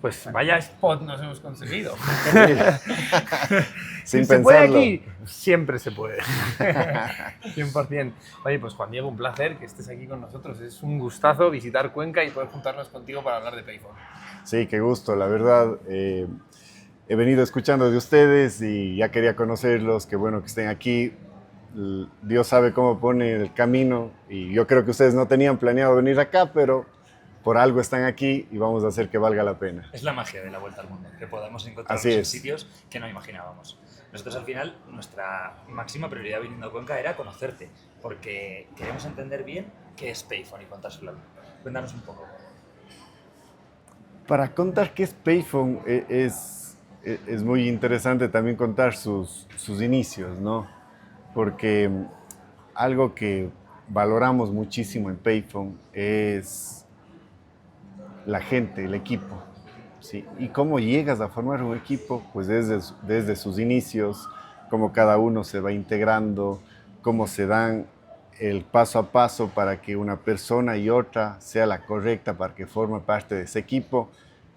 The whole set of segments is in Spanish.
Pues vaya spot nos hemos conseguido. Sin si se puede pensarlo. aquí, siempre se puede. 100%. Oye, pues Juan Diego, un placer que estés aquí con nosotros. Es un gustazo visitar Cuenca y poder juntarnos contigo para hablar de Payphone. Sí, qué gusto, la verdad. He venido escuchando de ustedes y ya quería conocerlos. Qué bueno que estén aquí. Dios sabe cómo pone el camino y yo creo que ustedes no tenían planeado venir acá, pero por algo están aquí y vamos a hacer que valga la pena. Es la magia de la vuelta al mundo, que podamos encontrarnos Así en es. sitios que no imaginábamos. Nosotros al final, nuestra máxima prioridad viniendo a Cuenca era conocerte, porque queremos entender bien qué es Payphone y contárselo. Cuéntanos un poco. Para contar qué es Payphone es muy interesante también contar sus inicios, ¿no? Porque algo que valoramos muchísimo en Payphone es la gente, el equipo, ¿sí? Y cómo llegas a formar un equipo, pues desde sus inicios, cómo cada uno se va integrando, cómo se dan el paso a paso para que una persona y otra sea la correcta para que forme parte de ese equipo,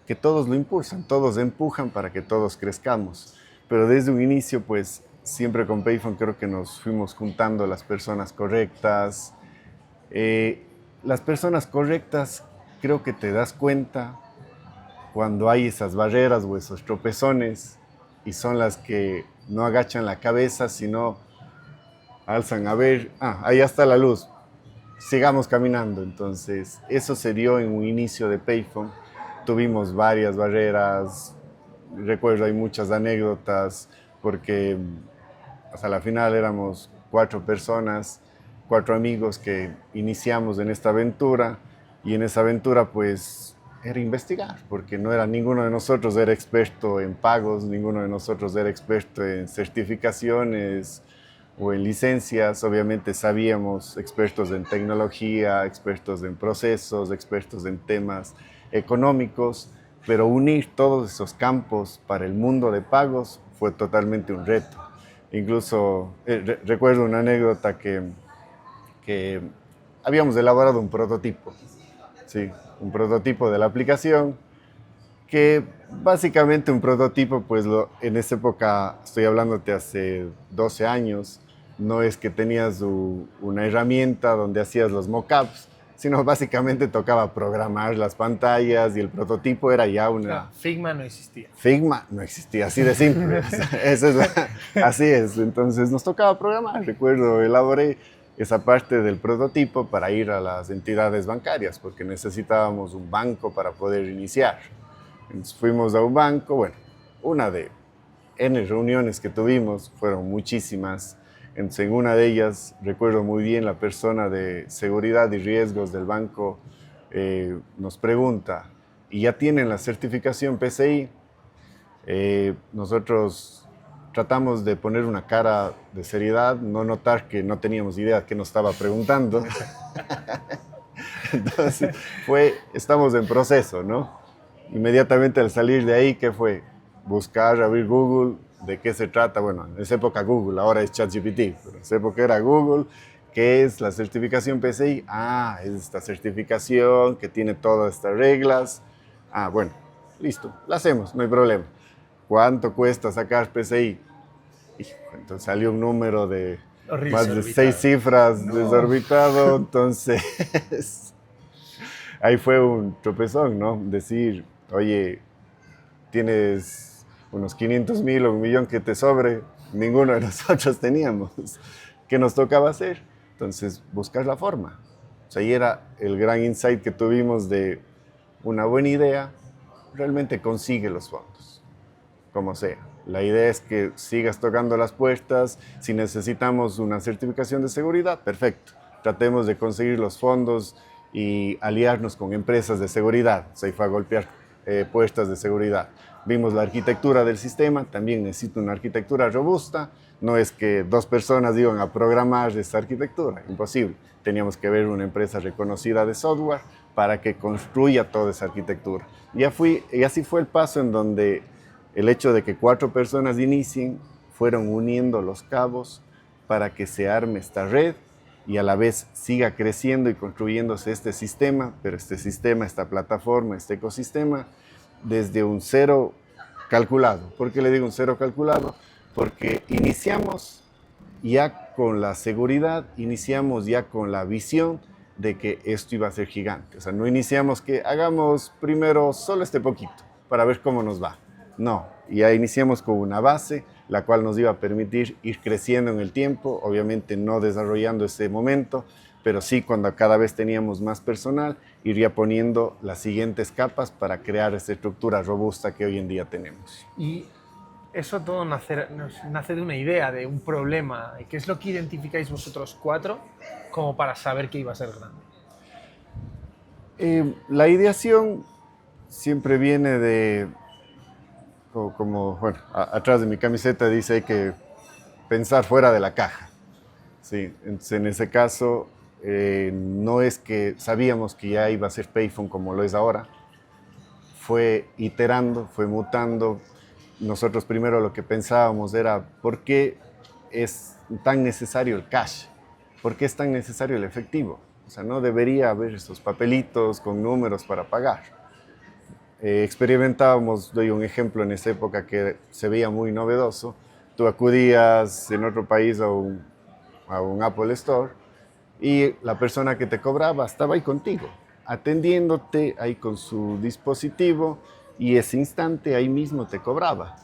que todos lo impulsan, todos empujan para que todos crezcamos. Pero desde un inicio, pues siempre con Payphone creo que nos fuimos juntando las personas correctas. Las personas correctas creo que te das cuenta cuando hay esas barreras o esos tropezones y son las que no agachan la cabeza, sino alzan a ver, ahí está la luz, sigamos caminando. Entonces, eso se dio en un inicio de Payphone. Tuvimos varias barreras, recuerdo hay muchas anécdotas, porque hasta la final éramos 4 personas, 4 amigos que iniciamos en esta aventura, y en esa aventura pues era investigar, porque no era ninguno de nosotros era experto en pagos, ninguno de nosotros era experto en certificaciones o en licencias. Obviamente sabíamos, expertos en tecnología, expertos en procesos, expertos en temas económicos, pero unir todos esos campos para el mundo de pagos fue totalmente un reto. Incluso recuerdo una anécdota que habíamos elaborado un prototipo, sí, un prototipo de la aplicación, que básicamente un prototipo, pues en esa época, estoy hablándote hace 12 años, no es que tenías una herramienta donde hacías los mockups, sino básicamente tocaba programar las pantallas y el prototipo era ya una... Claro, Figma no existía. Figma no existía, así de simple. Así es, entonces nos tocaba programar. Recuerdo, elaboré esa parte del prototipo para ir a las entidades bancarias, porque necesitábamos un banco para poder iniciar. Entonces fuimos a un banco, bueno, una de N reuniones que tuvimos, fueron muchísimas. Entonces, en una de ellas, recuerdo muy bien, la persona de seguridad y riesgos del banco nos pregunta, ¿y ya tienen la certificación PCI? Nosotros tratamos de poner una cara de seriedad, no notar que no teníamos idea qué nos estaba preguntando. Entonces, estamos en proceso, ¿no? Inmediatamente al salir de ahí, ¿qué fue? Buscar, abrir Google, ¿de qué se trata? Bueno, en esa época Google, ahora es ChatGPT, pero en esa época era Google. ¿Qué es la certificación PCI? Es esta certificación que tiene todas estas reglas. Bueno, listo, la hacemos, no hay problema. ¿Cuánto cuesta sacar PCI? Entonces salió un número de Horrible. más de 6 cifras, desorbitado. Entonces, ahí fue un tropezón, ¿no? Decir, oye, tienes unos 500,000 o 1,000,000 que te sobre, ninguno de nosotros teníamos. ¿Qué nos tocaba hacer? Entonces, buscar la forma. O sea, ahí era el gran insight que tuvimos de una buena idea, realmente consigue los fondos, como sea. La idea es que sigas tocando las puertas. Si necesitamos una certificación de seguridad, perfecto. Tratemos de conseguir los fondos y aliarnos con empresas de seguridad. Se fue a golpear puertas de seguridad. Vimos la arquitectura del sistema, también necesita una arquitectura robusta. No es que 2 personas iban a programar esta arquitectura, imposible. Teníamos que ver una empresa reconocida de software para que construya toda esa arquitectura. Y así fue el paso en donde el hecho de que 4 personas inicien fueron uniendo los cabos para que se arme esta red y a la vez siga creciendo y construyéndose este sistema, pero este sistema, esta plataforma, este ecosistema, desde un cero calculado. ¿Por qué le digo un cero calculado? Porque iniciamos ya con la seguridad, iniciamos ya con la visión de que esto iba a ser gigante. O sea, no iniciamos que hagamos primero solo este poquito para ver cómo nos va. No, ya iniciamos con una base, la cual nos iba a permitir ir creciendo en el tiempo, obviamente no desarrollando ese momento, pero sí cuando cada vez teníamos más personal, iría poniendo las siguientes capas para crear esa estructura robusta que hoy en día tenemos. Y eso todo nace de una idea, de un problema. ¿Qué es lo que identificáis vosotros cuatro como para saber que iba a ser grande? La ideación siempre viene de, bueno, atrás de mi camiseta dice hay que pensar fuera de la caja. Sí, entonces en ese caso no es que sabíamos que ya iba a ser Payphone como lo es ahora, fue iterando, fue mutando. Nosotros primero lo que pensábamos era ¿por qué es tan necesario el cash? ¿Por qué es tan necesario el efectivo? O sea, no debería haber esos papelitos con números para pagar. Experimentábamos, doy un ejemplo en esa época que se veía muy novedoso. Tú acudías en otro país a un Apple Store y la persona que te cobraba estaba ahí contigo, atendiéndote ahí con su dispositivo y ese instante ahí mismo te cobraba.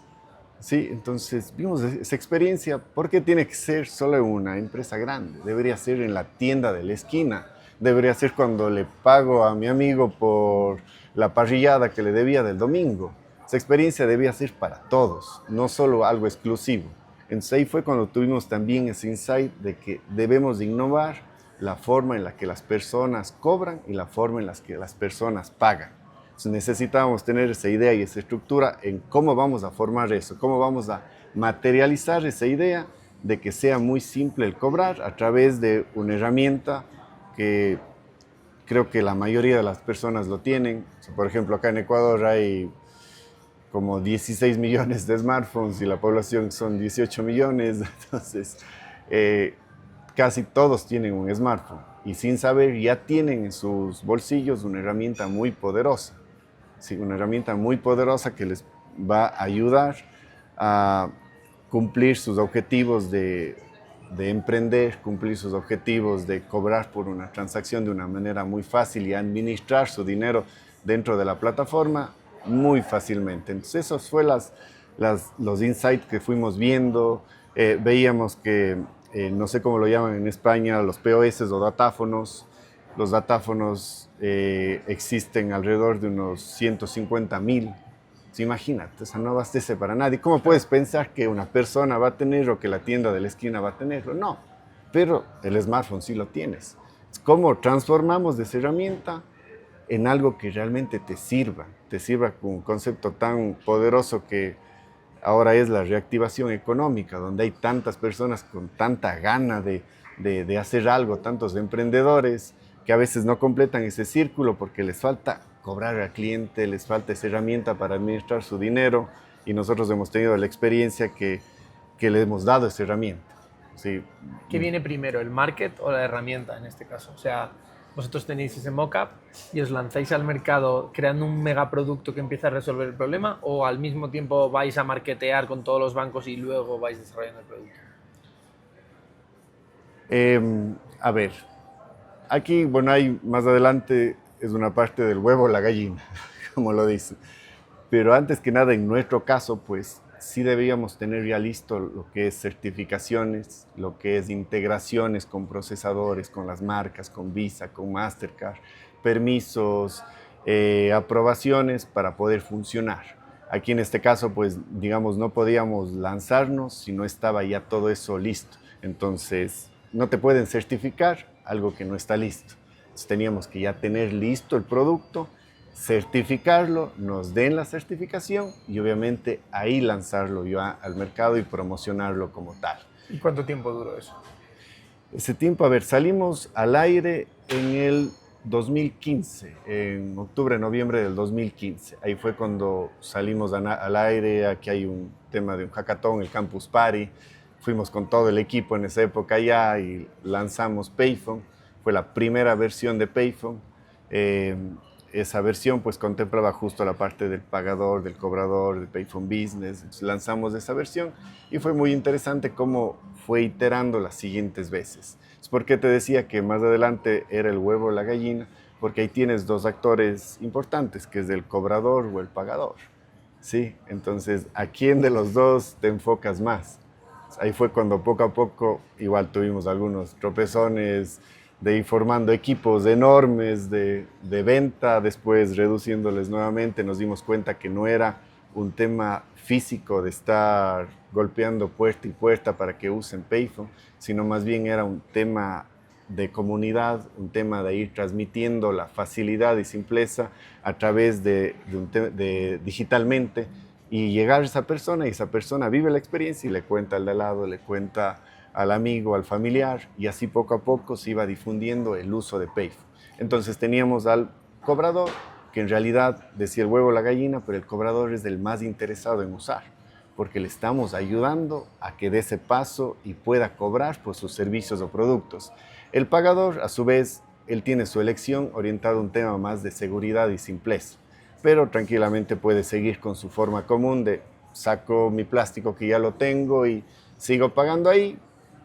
Sí, entonces vimos esa experiencia. ¿Por qué tiene que ser solo una empresa grande? Debería ser en la tienda de la esquina. Debería ser cuando le pago a mi amigo por la parrillada que le debía del domingo. Esa experiencia debía ser para todos, no solo algo exclusivo. Entonces ahí fue cuando tuvimos también ese insight de que debemos de innovar la forma en la que las personas cobran y la forma en la que las personas pagan. Entonces necesitábamos tener esa idea y esa estructura en cómo vamos a formar eso, cómo vamos a materializar esa idea de que sea muy simple el cobrar a través de una herramienta que creo que la mayoría de las personas lo tienen. O sea, por ejemplo, acá en Ecuador hay como 16 millones de smartphones y la población son 18 millones, entonces casi todos tienen un smartphone y sin saber ya tienen en sus bolsillos una herramienta muy poderosa. Sí, una herramienta muy poderosa que les va a ayudar a cumplir sus objetivos de emprender, cumplir sus objetivos de cobrar por una transacción de una manera muy fácil y administrar su dinero dentro de la plataforma muy fácilmente. Entonces esos fueron los insights que fuimos viendo. Veíamos que, no sé cómo lo llaman en España, los POS o datáfonos. Los datáfonos existen alrededor de unos 150,000. Imagínate, o sea, no abastece para nadie. ¿Cómo puedes pensar que una persona va a tener o que la tienda de la esquina va a tenerlo? No, pero el smartphone sí lo tienes. ¿Cómo transformamos de esa herramienta en algo que realmente te sirva con un concepto tan poderoso que ahora es la reactivación económica, donde hay tantas personas con tanta gana de hacer algo, tantos emprendedores que a veces no completan ese círculo porque les falta cobrar al cliente, les falta esa herramienta para administrar su dinero y nosotros hemos tenido la experiencia que le hemos dado esa herramienta. Sí. ¿Qué viene primero, el market o la herramienta en este caso? O sea, vosotros tenéis ese mock-up y os lanzáis al mercado creando un megaproducto que empieza a resolver el problema, o al mismo tiempo vais a marketear con todos los bancos y luego vais desarrollando el producto. A ver, aquí, bueno, hay más adelante es una parte del huevo o la gallina, como lo dice. Pero antes que nada, en nuestro caso, pues sí deberíamos tener ya listo lo que es certificaciones, lo que es integraciones con procesadores, con las marcas, con Visa, con Mastercard, permisos, aprobaciones para poder funcionar. Aquí en este caso, pues digamos, no podíamos lanzarnos si no estaba ya todo eso listo. Entonces, no te pueden certificar algo que no está listo. Entonces, teníamos que ya tener listo el producto, certificarlo, nos den la certificación y obviamente ahí lanzarlo ya al mercado y promocionarlo como tal. ¿Y cuánto tiempo duró eso? Ese tiempo, a ver, salimos al aire en el 2015, en octubre, noviembre del 2015. Ahí fue cuando salimos al aire. Aquí hay un tema de un hackathon, el Campus Party. Fuimos con todo el equipo en esa época allá y lanzamos Payphone. Fue la primera versión de Payphone. esa versión pues contemplaba justo la parte del pagador, del cobrador, del Payphone Business. Entonces, lanzamos esa versión y fue muy interesante cómo fue iterando las siguientes veces. ¿Por qué te decía que más adelante era el huevo o la gallina? Porque ahí tienes dos actores importantes, que es el cobrador o el pagador. ¿Sí? Entonces, ¿a quién de los dos te enfocas más? Ahí fue cuando poco a poco, igual tuvimos algunos tropezones de ir formando equipos enormes de venta, después reduciéndoles nuevamente, nos dimos cuenta que no era un tema físico de estar golpeando puerta y puerta para que usen Payphone, sino más bien era un tema de comunidad, un tema de ir transmitiendo la facilidad y simpleza a través de digitalmente y llegar a esa persona y esa persona vive la experiencia y le cuenta al de al lado, le cuenta al amigo, al familiar y así poco a poco se iba difundiendo el uso de Payphone. Entonces teníamos al cobrador que en realidad decía el huevo o la gallina, pero el cobrador es el más interesado en usar porque le estamos ayudando a que dé ese paso y pueda cobrar por sus servicios o productos. El pagador, a su vez, él tiene su elección orientada a un tema más de seguridad y simpleza, pero tranquilamente puede seguir con su forma común de saco mi plástico que ya lo tengo y sigo pagando ahí.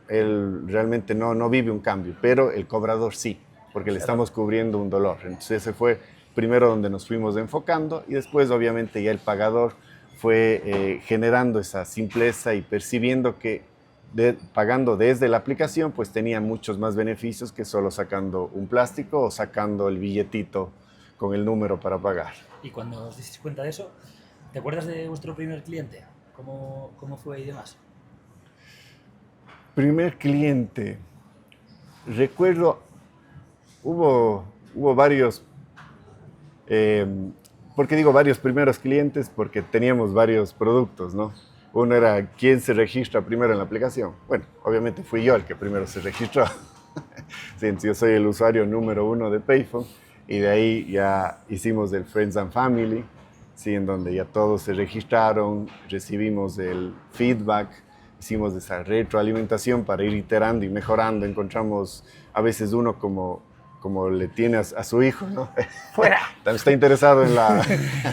Él realmente no vive un cambio, pero el cobrador sí, porque le estamos cubriendo un dolor. Entonces ese fue primero donde nos fuimos enfocando y después obviamente ya el pagador fue generando esa simpleza y percibiendo que pagando desde la aplicación pues tenía muchos más beneficios que solo sacando un plástico o sacando el billetito con el número para pagar. Y cuando os disteis cuenta de eso, ¿te acuerdas de vuestro primer cliente? ¿Cómo fue y demás? Primer cliente, recuerdo, hubo varios, ¿por qué digo varios primeros clientes? Porque teníamos varios productos, ¿no? Uno era quién se registra primero en la aplicación. Bueno, obviamente fui yo el que primero se registró. Sí, yo soy el usuario número 1 de Payphone y de ahí ya hicimos el Friends and Family, sí, en donde ya todos se registraron, recibimos el feedback, hicimos esa retroalimentación para ir iterando y mejorando. Encontramos a veces uno como le tiene a su hijo, ¿no? ¡Fuera! Está interesado en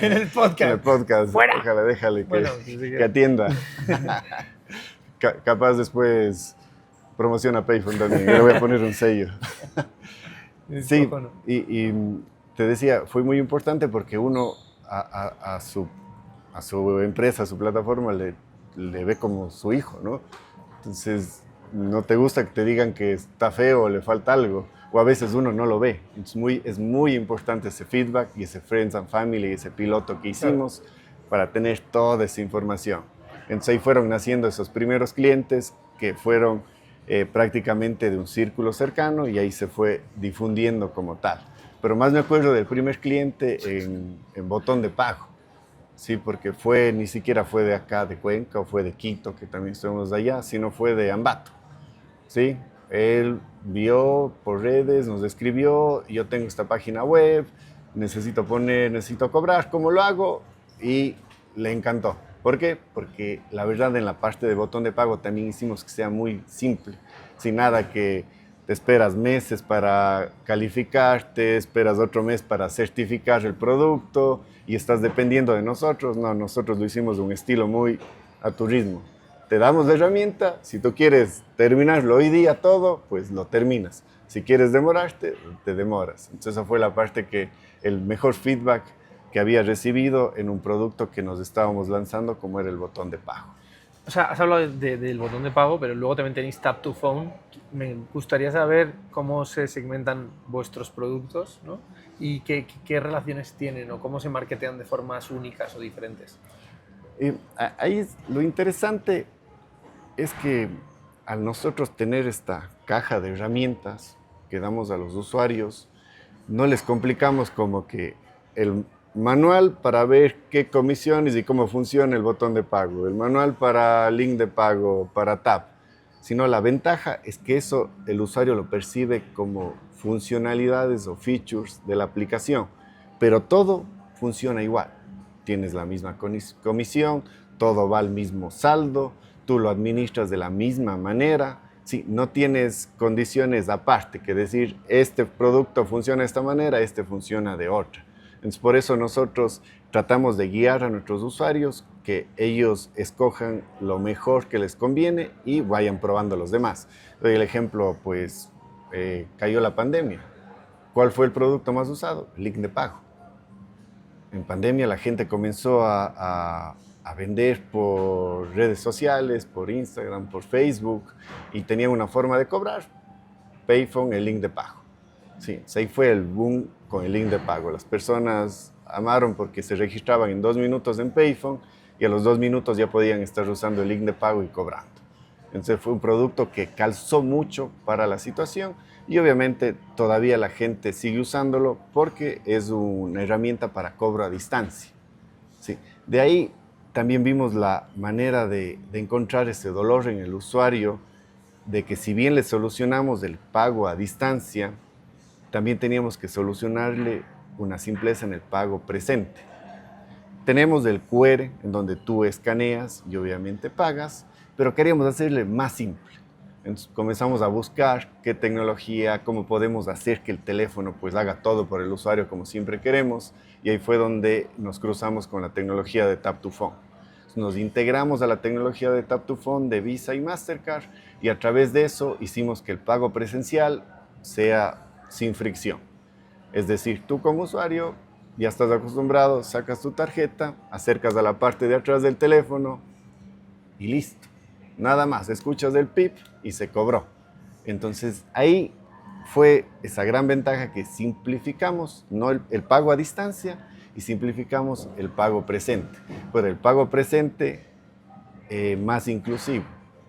en el podcast. En el podcast. ¡Fuera! Déjale que, Bueno, que atienda. Capaz después promociona Payphone también. Yo le voy a poner un sello. Sí, y te decía, fue muy importante porque uno a su empresa, a su plataforma, le ve como su hijo, ¿no? Entonces, no te gusta que te digan que está feo o le falta algo, o a veces uno no lo ve. Es muy importante ese feedback y ese Friends and Family, ese piloto que hicimos para tener toda esa información. Entonces ahí fueron naciendo esos primeros clientes que fueron prácticamente de un círculo cercano y ahí se fue difundiendo como tal. Pero más me acuerdo del primer cliente en botón de pago. Sí, porque ni siquiera fue de acá, de Cuenca, o fue de Quito, que también estuvimos allá, sino fue de Ambato. ¿Sí? Él vio por redes, nos escribió, yo tengo esta página web, necesito cobrar, ¿cómo lo hago? Y le encantó. ¿Por qué? Porque la verdad en la parte de botón de pago también hicimos que sea muy simple, sin nada que te esperas meses para calificar, te esperas otro mes para certificar el producto y estás dependiendo de nosotros. No, nosotros lo hicimos de un estilo muy a tu ritmo. Te damos la herramienta, si tú quieres terminarlo hoy día todo, pues lo terminas. Si quieres demorarte, te demoras. Entonces esa fue la parte el mejor feedback que había recibido en un producto que nos estábamos lanzando como era el botón de pago. O sea, has hablado del botón de pago, pero luego también tenéis Tap to Phone. Me gustaría saber cómo se segmentan vuestros productos, ¿no? Y qué relaciones tienen o cómo se marketean de formas únicas o diferentes. Ahí lo interesante es que al nosotros tener esta caja de herramientas que damos a los usuarios, no les complicamos como que el manual para ver qué comisiones y cómo funciona el botón de pago, el manual para link de pago, para Tap, sino la ventaja es que eso el usuario lo percibe como funcionalidades o features de la aplicación, pero todo funciona igual. Tienes la misma comisión, todo va al mismo saldo, tú lo administras de la misma manera. Sí, no tienes condiciones aparte, que decir, este producto funciona de esta manera, este funciona de otra. Entonces, por eso nosotros tratamos de guiar a nuestros usuarios que ellos escojan lo mejor que les conviene y vayan probando los demás. Doy el ejemplo, pues cayó la pandemia. ¿Cuál fue el producto más usado? El link de pago. En pandemia la gente comenzó a vender por redes sociales, por Instagram, por Facebook, y tenían una forma de cobrar. Payphone, el link de pago. Sí, ahí fue el boom con el link de pago. Las personas amaron porque se registraban en 2 minutos en Payphone y a los 2 minutos ya podían estar usando el link de pago y cobrando. Entonces fue un producto que calzó mucho para la situación y obviamente todavía la gente sigue usándolo porque es una herramienta para cobro a distancia. Sí. De ahí también vimos la manera de encontrar ese dolor en el usuario, de que si bien le solucionamos el pago a distancia, también teníamos que solucionarle una simpleza en el pago presente. Tenemos el QR en donde tú escaneas y obviamente pagas, pero queríamos hacerle más simple. Entonces comenzamos a buscar qué tecnología, cómo podemos hacer que el teléfono pues haga todo por el usuario como siempre queremos, y ahí fue donde nos cruzamos con la tecnología de Tap to Phone. Nos integramos a la tecnología de Tap to Phone de Visa y Mastercard y a través de eso hicimos que el pago presencial sea sin fricción. Es decir, tú como usuario ya estás acostumbrado, sacas tu tarjeta, acercas a la parte de atrás del teléfono y listo. Nada más, escuchas el pip y se cobró. Entonces ahí fue esa gran ventaja que simplificamos, no el pago a distancia, y simplificamos el pago presente. Pero el pago presente más inclusivo.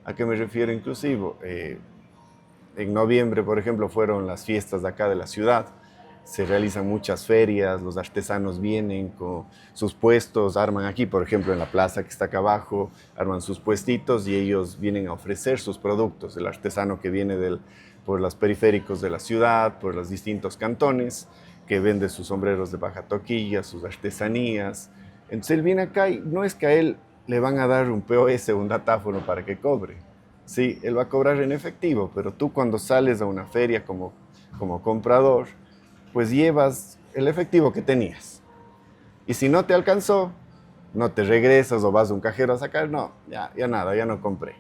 ¿A qué me refiero inclusivo? En noviembre, por ejemplo, fueron las fiestas de acá de la ciudad. Se realizan muchas ferias, los artesanos vienen con sus puestos, arman aquí, por ejemplo, en la plaza que está acá abajo, arman sus puestitos y ellos vienen a ofrecer sus productos. El artesano que viene por los periféricos de la ciudad, por los distintos cantones, que vende sus sombreros de baja toquilla, sus artesanías. Entonces él viene acá y no es que a él le van a dar un POS o un datáfono para que cobre. Sí, él va a cobrar en efectivo, pero tú cuando sales a una feria como comprador, pues llevas el efectivo que tenías. Y si no te alcanzó, no te regresas o vas a un cajero a sacar, no, ya nada, ya no compré.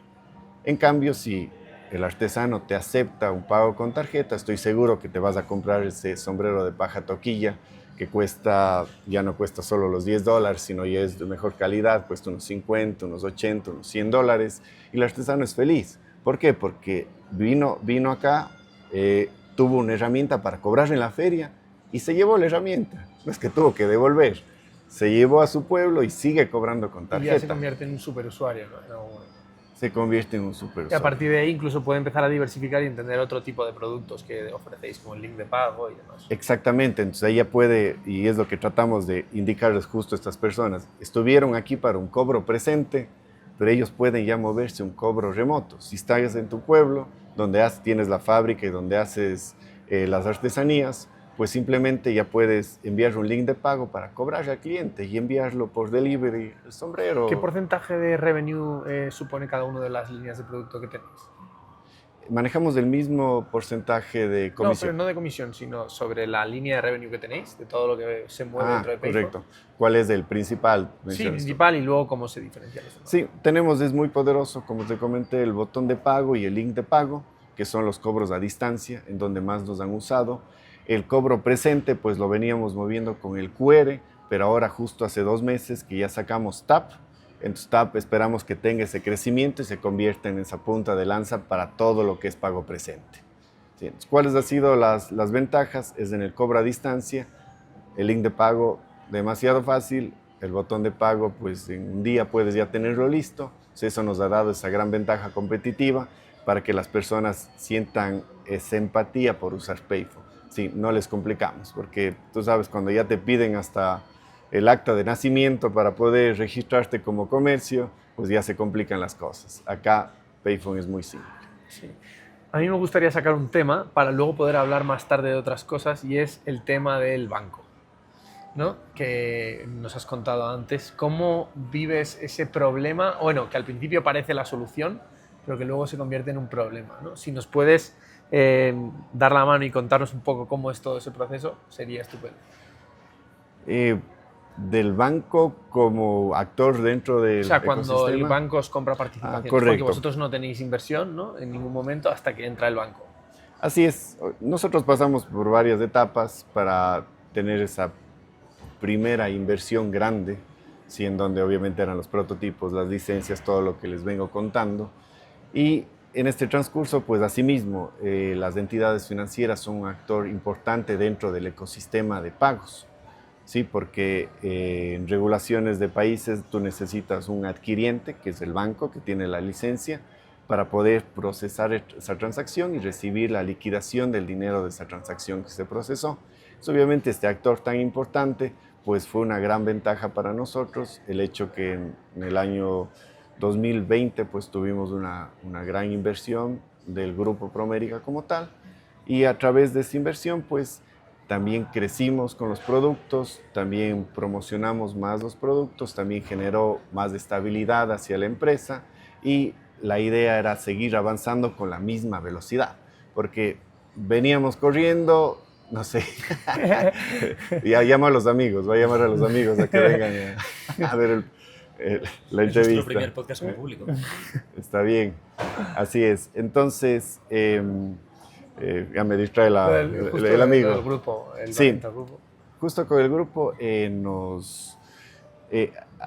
En cambio, si el artesano te acepta un pago con tarjeta, estoy seguro que te vas a comprar ese sombrero de paja toquilla que ya no cuesta solo los $10, sino ya es de mejor calidad, cuesta unos 50, unos 80, unos $100, y el artesano es feliz. ¿Por qué? Porque vino acá, tuvo una herramienta para cobrar en la feria y se llevó la herramienta. No es que tuvo que devolver, se llevó a su pueblo y sigue cobrando con tarjeta. Y ya se convierte en un superusuario, ¿no? Se convierte en un Y superusuario. a partir de ahí incluso puede empezar a diversificar y entender otro tipo de productos que ofrecéis, como el link de pago y demás. Exactamente, entonces ella puede, y es lo que tratamos de indicarles justo a estas personas, estuvieron aquí para un cobro presente, pero ellos pueden ya moverse a un cobro remoto. Si estás en tu pueblo, donde tienes la fábrica y donde haces las artesanías, pues simplemente ya puedes enviar un link de pago para cobrarle al cliente y enviarlo por delivery, el sombrero. ¿Qué porcentaje de revenue supone cada una de las líneas de producto que tenéis? Manejamos el mismo porcentaje de comisión. No, pero no de comisión, sino sobre la línea de revenue que tenéis, de todo lo que se mueve dentro de Payphone. Correcto. ¿Cuál es el principal? Sí, principal, y luego cómo se diferencia eso. Sí, es muy poderoso, como te comenté, el botón de pago y el link de pago, que son los cobros a distancia, en donde más nos han usado. El cobro presente, pues lo veníamos moviendo con el QR, pero ahora justo hace 2 meses que ya sacamos TAP. Entonces TAP esperamos que tenga ese crecimiento y se convierta en esa punta de lanza para todo lo que es pago presente. Sí, entonces, ¿cuáles han sido las ventajas? Es en el cobro a distancia, el link de pago demasiado fácil, el botón de pago pues en un día puedes ya tenerlo listo. Entonces, eso nos ha dado esa gran ventaja competitiva para que las personas sientan esa empatía por usar Payphone. Sí, no les complicamos, porque tú sabes, cuando ya te piden hasta el acta de nacimiento para poder registrarte como comercio, pues ya se complican las cosas. Acá Payphone es muy simple. Sí. A mí me gustaría sacar un tema para luego poder hablar más tarde de otras cosas, y es el tema del banco, ¿no? Que nos has contado antes. ¿Cómo vives ese problema? Bueno, que al principio parece la solución, pero que luego se convierte en un problema, ¿no? Si nos puedes dar la mano y contarnos un poco cómo es todo ese proceso, sería estupendo. Del banco como actor dentro del O sea, cuando el ecosistema. banco os compra participaciones, Correcto. porque vosotros no tenéis inversión, ¿no? En ningún momento hasta que entra el banco. Así es, nosotros pasamos por varias etapas para tener esa primera inversión grande, ¿sí? En donde obviamente eran los prototipos, las licencias, todo lo que les vengo contando. Y en este transcurso, pues asimismo, las entidades financieras son un actor importante dentro del ecosistema de pagos, ¿sí? Porque en regulaciones de países tú necesitas un adquiriente, que es el banco que tiene la licencia, para poder procesar esa transacción y recibir la liquidación del dinero de esa transacción que se procesó. Entonces, obviamente este actor tan importante, pues fue una gran ventaja para nosotros el hecho que en el año 2020 pues tuvimos una gran inversión del Grupo Promérica como tal, y a través de esa inversión pues también crecimos con los productos, también promocionamos más los productos, también generó más estabilidad hacia la empresa, y la idea era seguir avanzando con la misma velocidad, porque veníamos corriendo, no sé, ya llama a los amigos, va a llamar a los amigos a que vengan a ver la Es entrevista. nuestro primer podcast con público. Está bien, así es. Entonces, ya me distrae el amigo. El grupo, Sí. el grupo. Justo con el grupo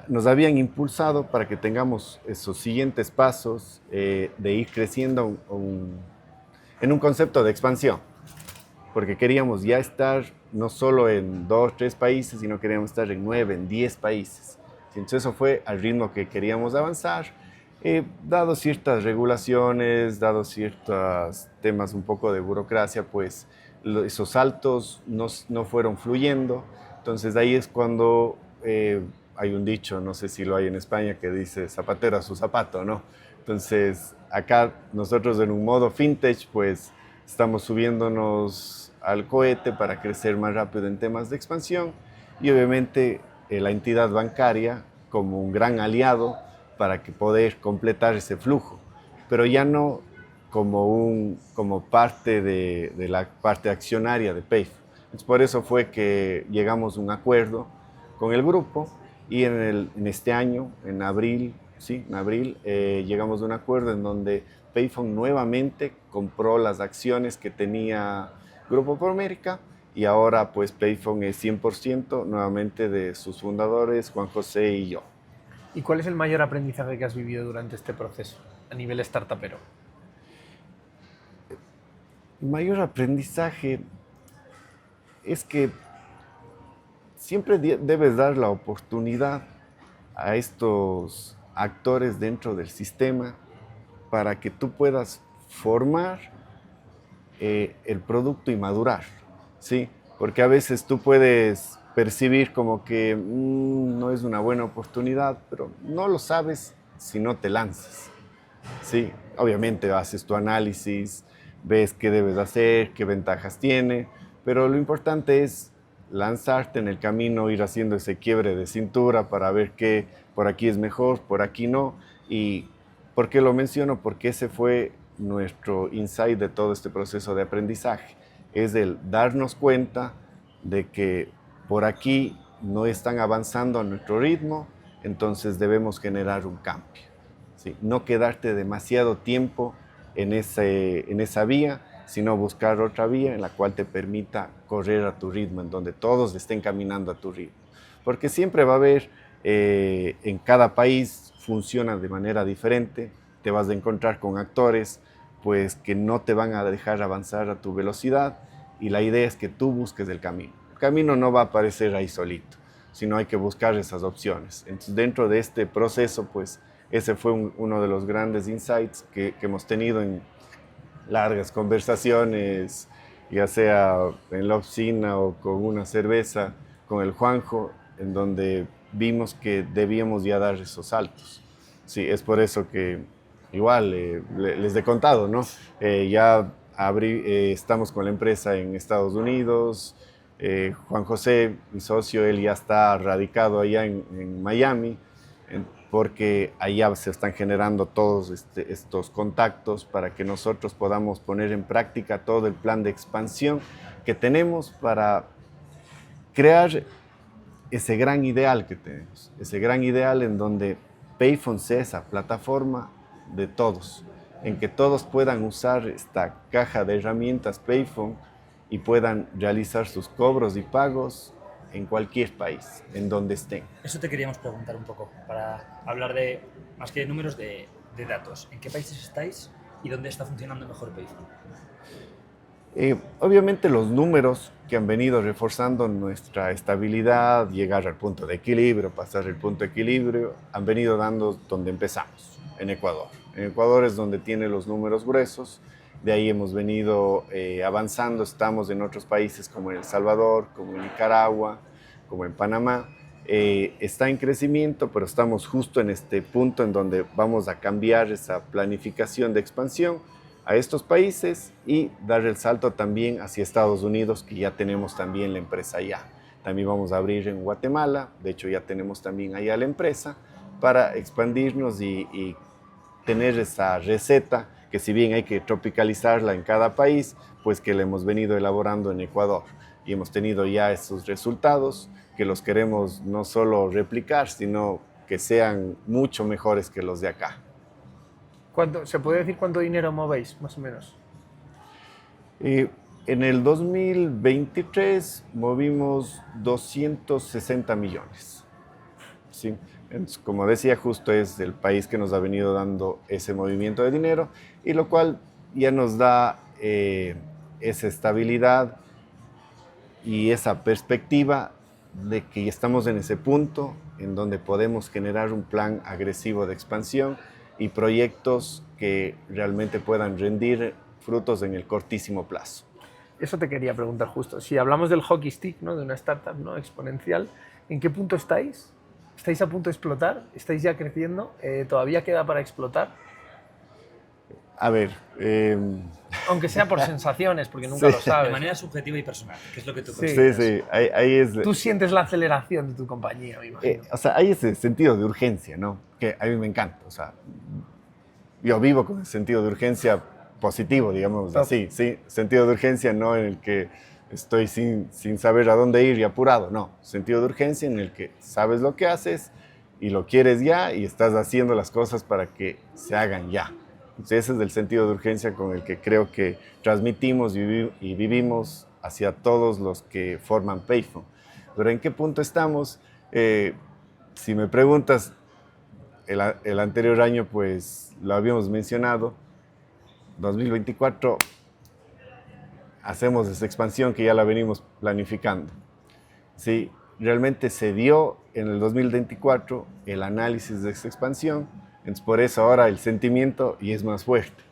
nos habían impulsado para que tengamos esos siguientes pasos de ir creciendo en un concepto de expansión, porque queríamos ya estar no solo en 2, 3 países, sino queríamos estar en 9, en 10 países. Entonces eso fue al ritmo que queríamos avanzar, dado ciertas regulaciones, dado ciertos temas un poco de burocracia, pues esos saltos no fueron fluyendo. Entonces ahí es cuando hay un dicho, no sé si lo hay en España, que dice zapatero a su zapato, ¿no? Entonces acá nosotros en un modo fintech pues estamos subiéndonos al cohete para crecer más rápido en temas de expansión, y obviamente la entidad bancaria como un gran aliado para que poder completar ese flujo, pero ya no como parte de la parte accionaria de Payphone. Entonces, por eso fue que llegamos a un acuerdo con el grupo, y en este año, en abril, llegamos a un acuerdo en donde Payphone nuevamente compró las acciones que tenía Grupo Promérica, y ahora pues Payphone es 100% nuevamente de sus fundadores, Juan José y yo. ¿Y cuál es el mayor aprendizaje que has vivido durante este proceso a nivel startupero? El mayor aprendizaje es que siempre debes dar la oportunidad a estos actores dentro del sistema para que tú puedas formar el producto y madurar, ¿sí? Porque a veces tú puedes percibir como que no es una buena oportunidad, pero no lo sabes si no te lanzas, ¿sí? Obviamente haces tu análisis, ves qué debes hacer, qué ventajas tiene, pero lo importante es lanzarte en el camino, ir haciendo ese quiebre de cintura para ver qué por aquí es mejor, por aquí no. ¿Y por qué lo menciono? Porque ese fue nuestro insight de todo este proceso de aprendizaje, es el darnos cuenta de que por aquí no están avanzando a nuestro ritmo, entonces debemos generar un cambio, ¿sí? No quedarte demasiado tiempo en esa vía, sino buscar otra vía en la cual te permita correr a tu ritmo, en donde todos estén caminando a tu ritmo. Porque siempre va a haber, en cada país funciona de manera diferente, te vas a encontrar con actores pues, que no te van a dejar avanzar a tu velocidad, y la idea es que tú busques el camino. El camino no va a aparecer ahí solito, sino hay que buscar esas opciones. Entonces, dentro de este proceso, pues, ese fue uno de los grandes insights que hemos tenido en largas conversaciones, ya sea en la oficina o con una cerveza con el Juanjo, en donde vimos que debíamos ya dar esos saltos. Sí, es por eso que igual les he contado, ¿no? Estamos con la empresa en Estados Unidos. Juan José, mi socio, él ya está radicado allá en Miami, porque allá se están generando todos estos contactos para que nosotros podamos poner en práctica todo el plan de expansión que tenemos para crear ese gran ideal que tenemos, ese gran ideal en donde Payphone sea esa plataforma de todos, en que todos puedan usar esta caja de herramientas Payphone y puedan realizar sus cobros y pagos en cualquier país, en donde estén. Eso te queríamos preguntar un poco, para hablar de, más que de números, de datos. ¿En qué países estáis y dónde está funcionando mejor Payphone? Obviamente los números que han venido reforzando nuestra estabilidad, llegar al punto de equilibrio, pasar el punto de equilibrio, han venido dando donde empezamos, en Ecuador. En Ecuador es donde tiene los números gruesos, de ahí hemos venido avanzando, estamos en otros países como en El Salvador, como en Nicaragua, como en Panamá. Está en crecimiento, pero estamos justo en este punto en donde vamos a cambiar esa planificación de expansión a estos países y dar el salto también hacia Estados Unidos, que ya tenemos también la empresa allá. También vamos a abrir en Guatemala, de hecho ya tenemos también allá la empresa, para expandirnos y tener esa receta que si bien hay que tropicalizarla en cada país, pues que la hemos venido elaborando en Ecuador. Y hemos tenido ya esos resultados que los queremos no solo replicar, sino que sean mucho mejores que los de acá. ¿Se puede decir cuánto dinero movéis, más o menos? En el 2023 movimos 260 millones. ¿Sí? Entonces, como decía, justo es el país que nos ha venido dando ese movimiento de dinero y lo cual ya nos da esa estabilidad y esa perspectiva de que ya estamos en ese punto en donde podemos generar un plan agresivo de expansión y proyectos que realmente puedan rendir frutos en el cortísimo plazo. Eso te quería preguntar justo. Si hablamos del hockey stick, ¿no? De una startup, ¿no? Exponencial, ¿en qué punto estáis? ¿Estáis a punto de explotar? ¿Estáis ya creciendo? ¿Todavía queda para explotar? A ver... Aunque sea por sensaciones, porque nunca lo sabes. De manera subjetiva y personal, que es lo que tú Sí. consideras. Sí, ahí es... Tú sientes la aceleración de tu compañía, me imagino. O sea, hay ese sentido de urgencia, ¿no? Que a mí me encanta. O sea, yo vivo con el sentido de urgencia positivo, digamos así, ¿sí? Sentido de urgencia no en el que estoy sin saber a dónde ir y apurado, no. Sentido de urgencia en el que sabes lo que haces y lo quieres ya y estás haciendo las cosas para que se hagan ya. Entonces, ese es el sentido de urgencia con el que creo que transmitimos y vivimos hacia todos los que forman Payphone. Pero ¿en qué punto estamos? Si me preguntas, el anterior año pues lo habíamos mencionado, 2024 hacemos esa expansión que ya la venimos planificando. Sí, realmente se dio en el 2024 el análisis de esa expansión, entonces por eso ahora el sentimiento y es más fuerte.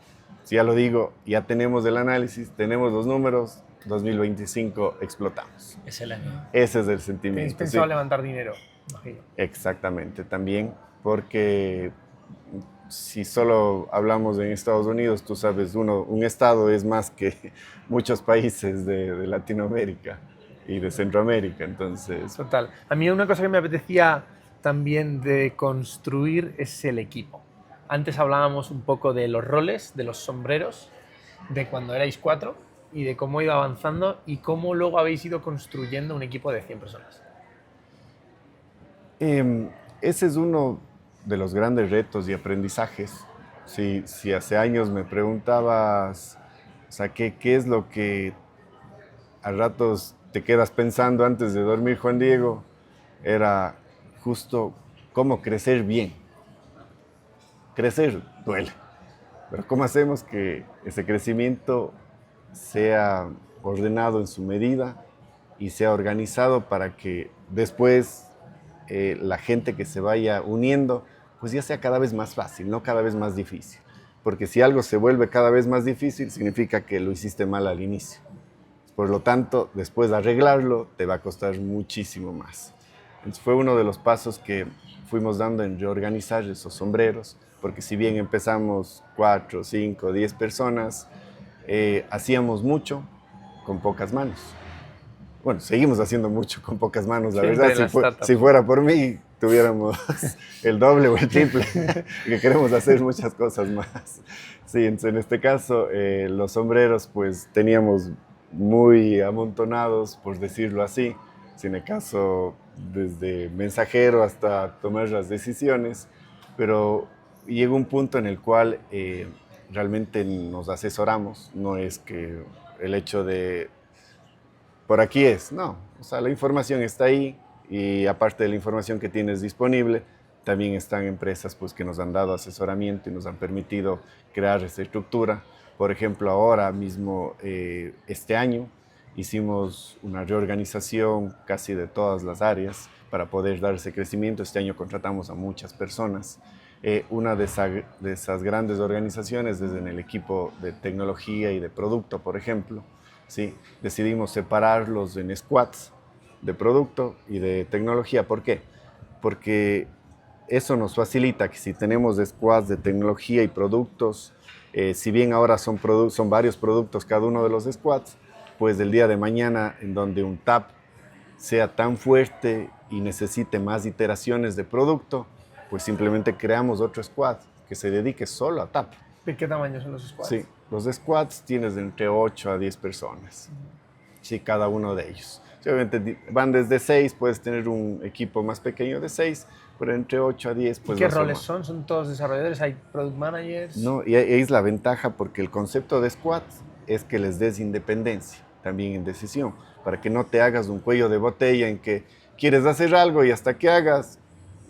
Si ya lo digo, ya tenemos el análisis, tenemos los números, 2025 explotamos. Es el año. Ese es el sentimiento. ¿Tenéis pensado sí. levantar dinero? Imagino. Exactamente, también porque si solo hablamos en Estados Unidos, tú sabes, un estado es más que muchos países de Latinoamérica y de Centroamérica, entonces... Total. A mí una cosa que me apetecía también de construir es el equipo. Antes hablábamos un poco de los roles, de los sombreros, de cuando erais 4 y de cómo ha ido avanzando y cómo luego habéis ido construyendo un equipo de 100 personas. Ese es uno de los grandes retos y aprendizajes. Si hace años me preguntabas, o sea, ¿qué es lo que a ratos te quedas pensando antes de dormir, Juan Diego? Era justo cómo crecer bien. Crecer duele, pero ¿cómo hacemos que ese crecimiento sea ordenado en su medida y sea organizado para que después la gente que se vaya uniendo, pues ya sea cada vez más fácil, no cada vez más difícil? Porque si algo se vuelve cada vez más difícil, significa que lo hiciste mal al inicio. Por lo tanto, después de arreglarlo, te va a costar muchísimo más. Entonces fue uno de los pasos que fuimos dando en reorganizar esos sombreros, porque si bien empezamos 4, 5, 10 personas, hacíamos mucho con pocas manos. Bueno, seguimos haciendo mucho con pocas manos, la verdad. Si fuera por mí, tuviéramos el doble o el triple, que queremos hacer muchas cosas más. Sí, entonces en este caso, los sombreros pues teníamos muy amontonados, por decirlo así. Si en el caso desde mensajero hasta tomar las decisiones, pero llega un punto en el cual realmente nos asesoramos, no es que el hecho de por aquí es, no, o sea, la información está ahí y aparte de la información que tienes disponible, también están empresas pues, que nos han dado asesoramiento y nos han permitido crear esta estructura. Por ejemplo, ahora mismo, este año, hicimos una reorganización casi de todas las áreas para poder dar ese crecimiento. Este año contratamos a muchas personas. Una de esas grandes organizaciones es en el equipo de tecnología y de producto, por ejemplo. ¿Sí? Decidimos separarlos en squads de producto y de tecnología. ¿Por qué? Porque eso nos facilita que si tenemos squads de tecnología y productos, si bien ahora son varios productos cada uno de los squads, pues el día de mañana en donde un TAP sea tan fuerte y necesite más iteraciones de producto, pues simplemente creamos otro squad que se dedique solo a TAP. ¿De qué tamaño son los squads? Sí, los squads tienes de entre 8 a 10 personas, sí, cada uno de ellos. Sí, obviamente van desde 6, puedes tener un equipo más pequeño de 6, pero entre 8 a 10 pues ¿Y qué roles son? ¿Son todos desarrolladores? ¿Hay product managers? No, y ahí es la ventaja porque el concepto de squads es que les des independencia, también en decisión, para que no te hagas un cuello de botella en que quieres hacer algo y hasta que hagas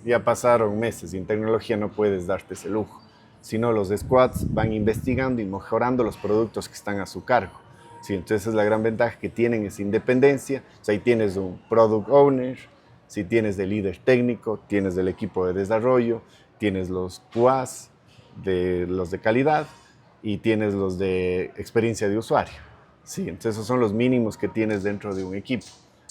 ya pasaron meses y en tecnología no puedes darte ese lujo. Sino los squads van investigando y mejorando los productos que están a su cargo. Sí, entonces es la gran ventaja que tienen esa independencia. O sea, ahí tienes un product owner, si tienes el líder técnico, tienes el equipo de desarrollo, tienes los QAs, los de calidad y tienes los de experiencia de usuario. Sí, entonces esos son los mínimos que tienes dentro de un equipo.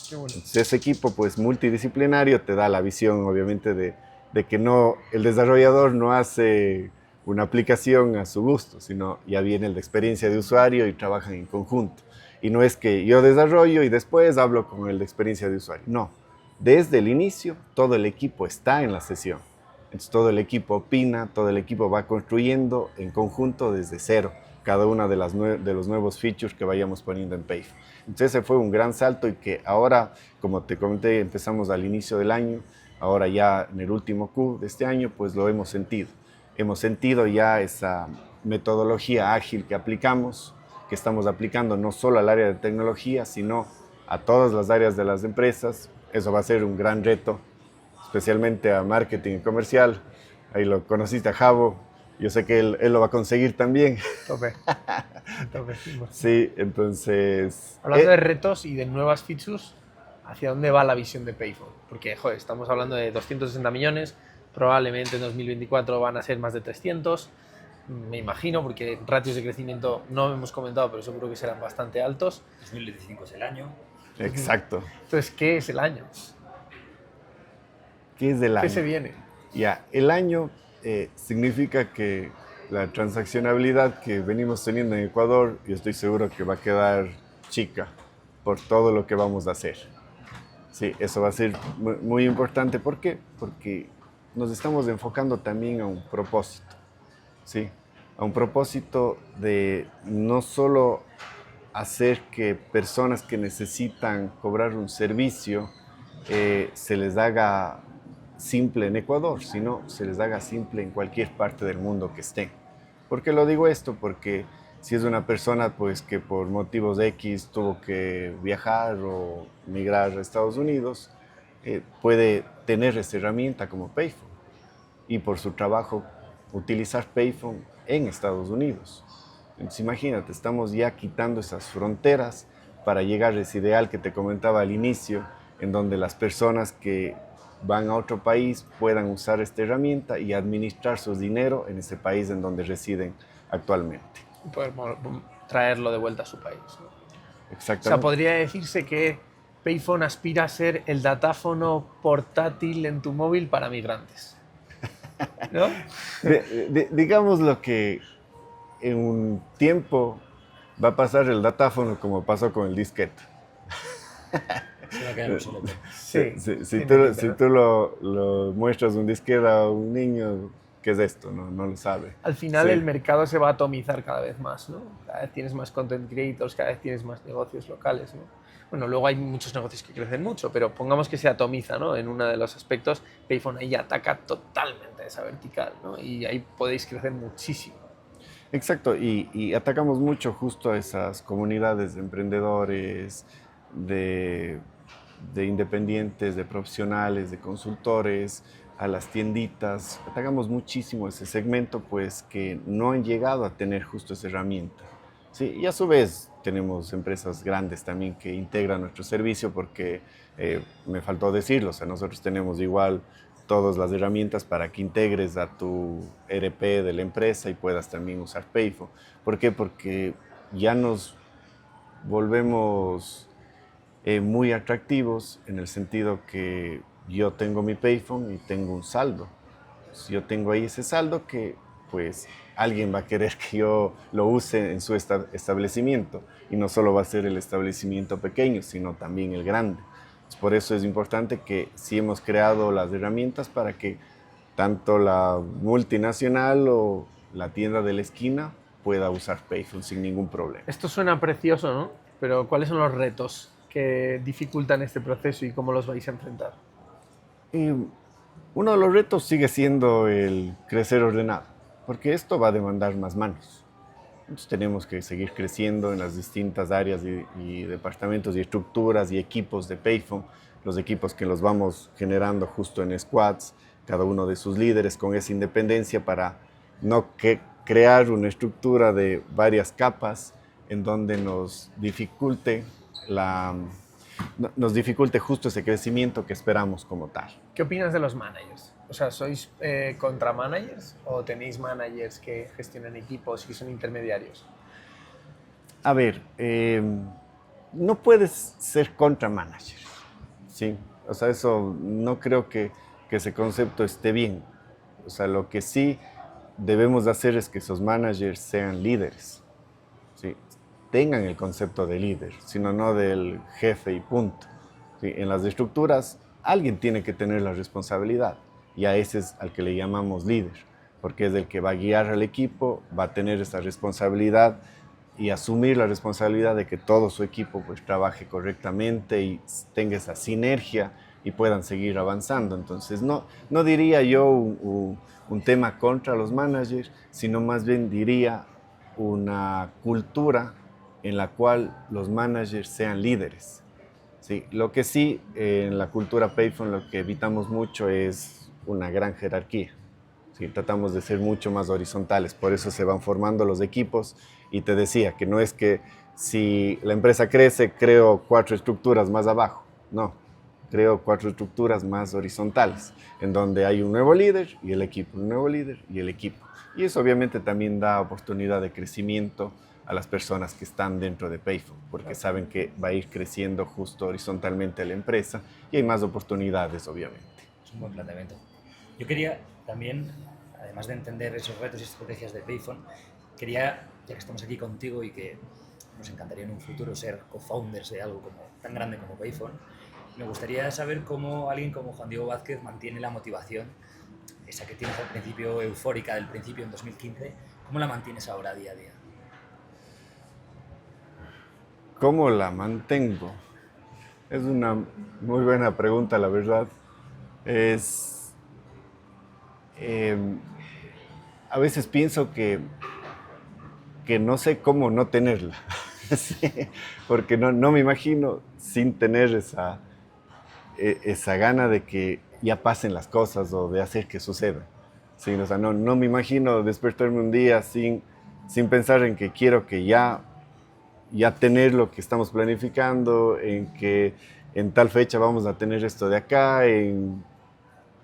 Qué bueno. Entonces ese equipo pues multidisciplinario te da la visión obviamente de que no, el desarrollador no hace una aplicación a su gusto, sino ya viene el de experiencia de usuario y trabajan en conjunto. Y no es que yo desarrollo y después hablo con el de experiencia de usuario. No, desde el inicio todo el equipo está en la sesión. Entonces todo el equipo opina, todo el equipo va construyendo en conjunto desde cero cada una de los nuevos features que vayamos poniendo en Payphone. Entonces ese fue un gran salto y que ahora, como te comenté, empezamos al inicio del año, ahora ya en el último Q de este año, pues lo hemos sentido. Hemos sentido ya esa metodología ágil que aplicamos, que estamos aplicando no solo al área de tecnología, sino a todas las áreas de las empresas. Eso va a ser un gran reto, especialmente a marketing y comercial. Ahí lo conociste a Javo, yo sé que él lo va a conseguir también. Tope. Tope. Sí, entonces... Hablando de retos y de nuevas features, ¿hacia dónde va la visión de Payphone? Porque, joder, estamos hablando de 260 millones, probablemente en 2024 van a ser más de 300, me imagino, porque ratios de crecimiento no hemos comentado, pero seguro que serán bastante altos. 2025 es el año. Exacto. Entonces, ¿qué es el año? ¿Qué es del año? ¿Qué se viene? Ya, el año significa que la transaccionabilidad que venimos teniendo en Ecuador, yo estoy seguro que va a quedar chica por todo lo que vamos a hacer. Sí, eso va a ser muy, muy importante. ¿Por qué? Porque nos estamos enfocando también a un propósito, ¿sí? A un propósito de no solo hacer que personas que necesitan cobrar un servicio se les haga simple en Ecuador, sino se les haga simple en cualquier parte del mundo que estén. ¿Por qué lo digo esto? Porque si es una persona pues, que por motivos X tuvo que viajar o migrar a Estados Unidos, puede tener esta herramienta como Payphone y por su trabajo utilizar Payphone en Estados Unidos. Entonces imagínate, estamos ya quitando esas fronteras para llegar a ese ideal que te comentaba al inicio, en donde las personas que van a otro país puedan usar esta herramienta y administrar su dinero en ese país en donde residen actualmente. Y poder traerlo de vuelta a su país, ¿no? Exactamente. O sea, podría decirse que Payphone aspira a ser el datáfono portátil en tu móvil para migrantes, ¿no? Digamos lo que en un tiempo va a pasar el datáfono como pasó con el disquete. Se va a quedar obsoleto. Sí. Si tú lo muestras un disquete a un niño, ¿qué es esto? No lo sabe. Al final Sí. el mercado se va a atomizar cada vez más, ¿no? Cada vez tienes más content creators, cada vez tienes más negocios locales, ¿no? bueno, luego hay muchos negocios que crecen mucho, pero pongamos que se atomiza, ¿no? En uno de los aspectos, Payphone ahí ataca totalmente esa vertical, ¿no? Y ahí podéis crecer muchísimo. Exacto, y atacamos mucho justo a esas comunidades de emprendedores, de, de independientes, de profesionales, de consultores, a las tienditas. Atacamos muchísimo ese segmento, pues que no han llegado a tener justo esa herramienta. Sí, y a su vez tenemos empresas grandes también que integran nuestro servicio porque me faltó decirlo, o sea, nosotros tenemos igual todas las herramientas para que integres a tu ERP de la empresa y puedas también usar Payphone. ¿Por qué? Porque ya nos volvemos muy atractivos en el sentido que yo tengo mi Payphone y tengo un saldo. Si yo tengo ahí ese saldo que pues alguien va a querer que yo lo use en su establecimiento y no solo va a ser el establecimiento pequeño, sino también el grande. Por eso es importante que sí hemos creado las herramientas para que tanto la multinacional o la tienda de la esquina pueda usar Payphone sin ningún problema. Esto suena precioso, ¿no? Pero ¿cuáles son los retos que dificultan este proceso y cómo los vais a enfrentar? Y uno de los retos sigue siendo el crecer ordenado, porque esto va a demandar más manos. Entonces tenemos que seguir creciendo en las distintas áreas y departamentos y estructuras y equipos de Payphone, los equipos que los vamos generando justo en squads, cada uno de sus líderes con esa independencia para no crear una estructura de varias capas en donde nos dificulte justo ese crecimiento que esperamos como tal. ¿Qué opinas de los managers? O sea, ¿sois contra managers o tenéis managers que gestionan equipos y que son intermediarios? A ver, no puedes ser contra manager, ¿sí? O sea, eso no creo que ese concepto esté bien. O sea, lo que sí debemos de hacer es que esos managers sean líderes, ¿sí? Tengan el concepto de líder, sino no del jefe y punto. ¿Sí? En las estructuras, alguien tiene que tener la responsabilidad y a ese es al que le llamamos líder, porque es el que va a guiar al equipo, va a tener esa responsabilidad y asumir la responsabilidad de que todo su equipo pues trabaje correctamente y tenga esa sinergia y puedan seguir avanzando. Entonces no diría yo un tema contra los managers, sino más bien diría una cultura en la cual los managers sean líderes. Sí, lo que sí, en la cultura Payphone lo que evitamos mucho es una gran jerarquía. Sí, tratamos de ser mucho más horizontales, por eso se van formando los equipos y te decía que no es que si la empresa crece, creo 4 estructuras más abajo, no, creo 4 estructuras más horizontales, en donde hay un nuevo líder y el equipo, un nuevo líder y el equipo. Y eso obviamente también da oportunidad de crecimiento a las personas que están dentro de Payphone, porque saben que va a ir creciendo justo horizontalmente la empresa y hay más oportunidades, obviamente. Es un buen planteamiento. Yo quería también, además de entender esos retos y estrategias de Payphone, quería, ya que estamos aquí contigo y que nos encantaría en un futuro ser co-founders de algo tan grande como Payphone, me gustaría saber cómo alguien como Juan Diego Vázquez mantiene la motivación, esa que tienes al principio, eufórica del principio en 2015, ¿cómo la mantienes ahora día a día? ¿Cómo la mantengo? Es una muy buena pregunta, la verdad. A veces pienso que no sé cómo no tenerla, sí, porque no me imagino sin tener esa gana de que ya pasen las cosas o de hacer que sucedan. Sí, o sea, no me imagino despertarme un día sin pensar en que quiero que ya tener lo que estamos planificando, en que en tal fecha vamos a tener esto de acá, en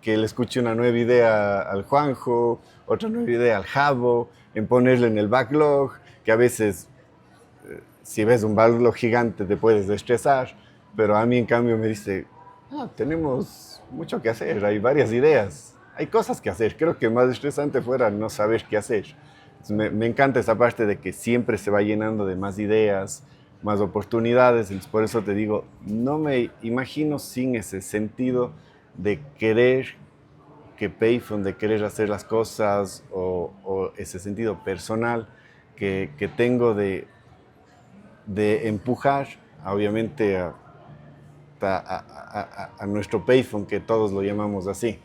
que le escuche una nueva idea al Juanjo, otra nueva idea al Javo, en ponerle en el backlog, que a veces si ves un backlog gigante te puedes estresar, pero a mí en cambio me dice, tenemos mucho que hacer, hay varias ideas, hay cosas que hacer. Creo que más estresante fuera no saber qué hacer. Me encanta esa parte de que siempre se va llenando de más ideas, más oportunidades. Entonces, por eso te digo, no me imagino sin ese sentido de querer que Payphone, de querer hacer las cosas o ese sentido personal que tengo de empujar obviamente a nuestro payphone, que todos lo llamamos así.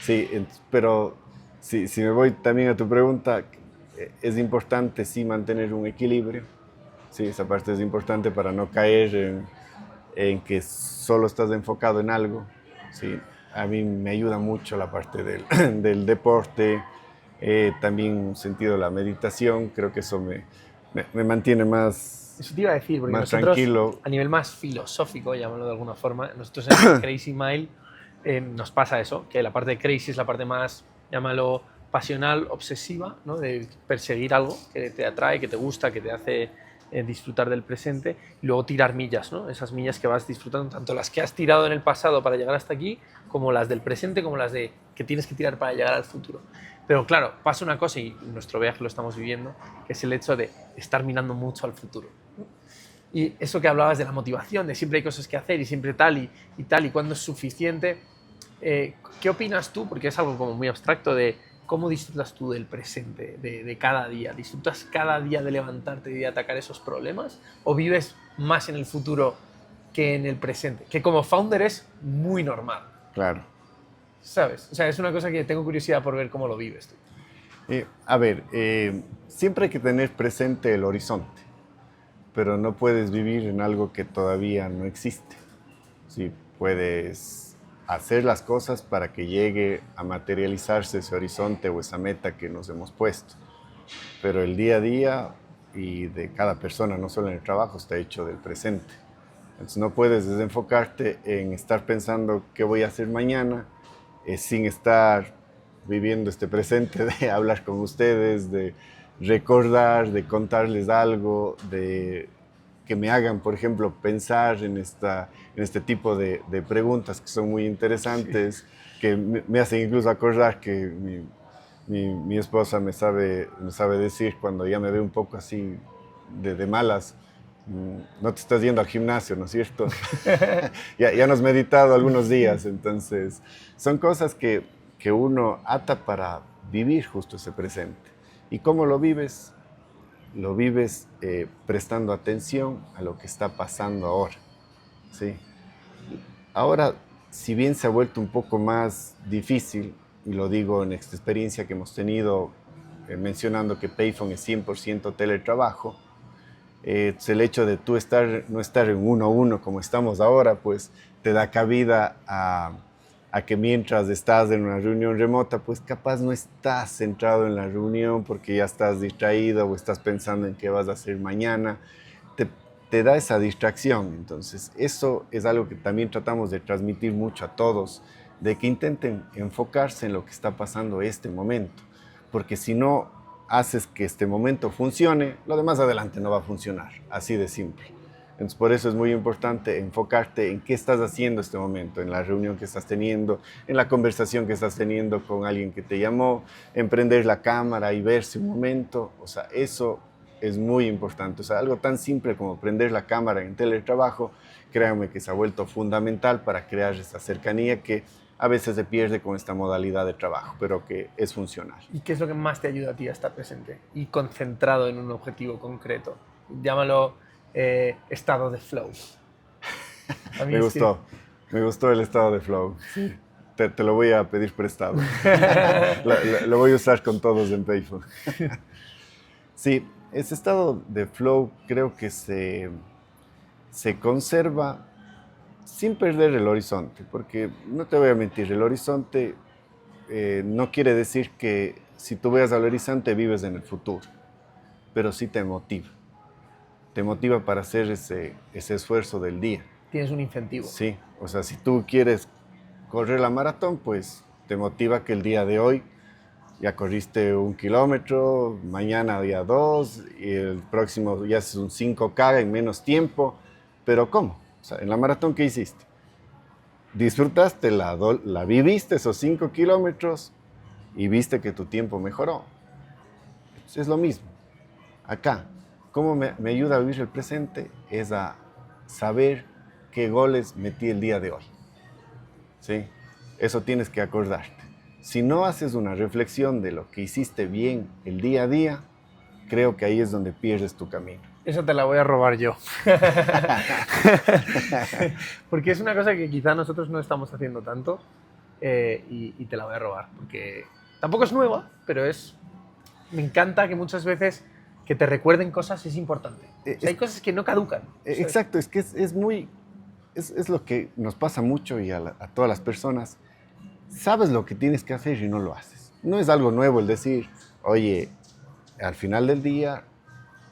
Sí, pero si me voy también a tu pregunta, es importante sí mantener un equilibrio. Sí, esa parte es importante para no caer en que solo estás enfocado en algo. Sí, a mí me ayuda mucho la parte del deporte, también un sentido de la meditación. Creo que eso me mantiene más, Eso te iba a decir, porque más nosotros, tranquilo. a nivel más filosófico, llamémoslo de alguna forma, nosotros en Crazy Mile nos pasa eso, que la parte de crazy es la parte más, llámalo, pasional, obsesiva, ¿no? De perseguir algo que te atrae, que te gusta, que te hace disfrutar del presente, y luego tirar millas, ¿no? Esas millas que vas disfrutando, tanto las que has tirado en el pasado para llegar hasta aquí, como las del presente, como las de que tienes que tirar para llegar al futuro. Pero claro, pasa una cosa, y nuestro viaje lo estamos viviendo, que es el hecho de estar mirando mucho al futuro. Y eso que hablabas de la motivación, de siempre hay cosas que hacer y siempre tal y tal, y cuándo es suficiente. ¿Qué opinas tú? Porque es algo como muy abstracto de cómo disfrutas tú del presente, de cada día. ¿Disfrutas cada día de levantarte y de atacar esos problemas? ¿O vives más en el futuro que en el presente? Que como founder es muy normal. Claro. ¿Sabes? O sea, es una cosa que tengo curiosidad por ver cómo lo vives tú. A ver, siempre hay que tener presente el horizonte, pero no puedes vivir en algo que todavía no existe. Sí, puedes hacer las cosas para que llegue a materializarse ese horizonte o esa meta que nos hemos puesto. Pero el día a día y de cada persona, no solo en el trabajo, está hecho del presente. Entonces no puedes desenfocarte en estar pensando qué voy a hacer mañana, sin estar viviendo este presente de hablar con ustedes, de recordar, de contarles algo, de que me hagan, por ejemplo, pensar en este tipo de preguntas que son muy interesantes, sí, que me hacen incluso acordar que mi esposa me sabe decir cuando ya me ve un poco así de malas: no te estás yendo al gimnasio, ¿no es cierto? Ya no has meditado algunos días. Entonces son cosas que uno ata para vivir justo ese presente. ¿Y cómo lo vives? Lo vives prestando atención a lo que está pasando ahora, ¿sí? Ahora, si bien se ha vuelto un poco más difícil, y lo digo en esta experiencia que hemos tenido, mencionando que Payphone es 100% teletrabajo, el hecho de tú no estar en uno a uno como estamos ahora, pues te da cabida a que mientras estás en una reunión remota, pues capaz no estás centrado en la reunión porque ya estás distraído o estás pensando en qué vas a hacer mañana. Te da esa distracción. Entonces, eso es algo que también tratamos de transmitir mucho a todos, de que intenten enfocarse en lo que está pasando este momento, porque si no haces que este momento funcione, lo demás adelante no va a funcionar, así de simple. Entonces, por eso es muy importante enfocarte en qué estás haciendo este momento, en la reunión que estás teniendo, en la conversación que estás teniendo con alguien que te llamó, en prender la cámara y verse un momento. O sea, eso es muy importante. O sea, algo tan simple como prender la cámara en teletrabajo, créanme que se ha vuelto fundamental para crear esa cercanía que a veces se pierde con esta modalidad de trabajo, pero que es funcional. ¿Y qué es lo que más te ayuda a ti a estar presente y concentrado en un objetivo concreto? Llámalo estado de flow. Me gustó el estado de flow. Sí. Te lo voy a pedir prestado. Lo voy a usar con todos en Payphone. Sí, ese estado de flow creo que se conserva sin perder el horizonte, porque no te voy a mentir, el horizonte no quiere decir que si tú veas al horizonte vives en el futuro, pero sí te motiva. Te motiva para hacer ese esfuerzo del día. Tienes un incentivo. Sí, o sea, si tú quieres correr la maratón, pues te motiva que el día de hoy ya corriste 1 kilómetro, mañana ya 2, y el próximo ya haces un 5K en menos tiempo. Pero ¿cómo? O sea, en la maratón, ¿qué hiciste? Disfrutaste, la viviste esos 5 kilómetros y viste que tu tiempo mejoró. Es lo mismo. Acá, ¿cómo me ayuda a vivir el presente? Es a saber qué goles metí el día de hoy. ¿Sí? Eso tienes que acordarte. Si no haces una reflexión de lo que hiciste bien el día a día, creo que ahí es donde pierdes tu camino. Esa te la voy a robar yo. Porque es una cosa que quizá nosotros no estamos haciendo tanto y te la voy a robar. Porque tampoco es nueva, pero me encanta que muchas veces que te recuerden cosas es importante. O sea, hay cosas que no caducan. Exacto, es que es lo que nos pasa mucho y a todas las personas. Sabes lo que tienes que hacer y no lo haces. No es algo nuevo el decir, oye, al final del día,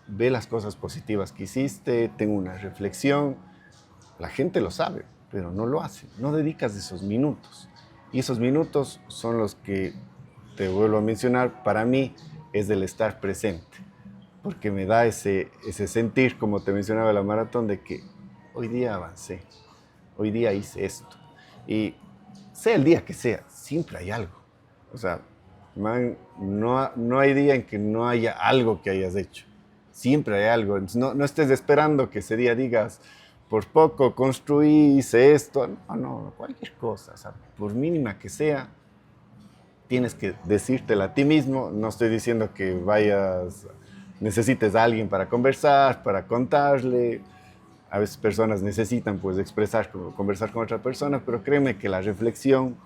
ve las cosas positivas que hiciste, tengo una reflexión. La gente lo sabe, pero no lo hace. No dedicas esos minutos. Y esos minutos son los que, te vuelvo a mencionar, para mí es el estar presente. Porque me da ese sentir, como te mencionaba la maratón, de que hoy día avancé, hoy día hice esto. Y sea el día que sea, siempre hay algo. O sea, man, no hay día en que no haya algo que hayas hecho. Siempre hay algo. No estés esperando que ese día digas, por poco construí, hice esto. No, cualquier cosa. O sea, por mínima que sea, tienes que decírtela a ti mismo. No estoy diciendo que necesites a alguien para conversar, para contarle. A veces personas necesitan pues conversar con otra persona, pero créeme que la reflexión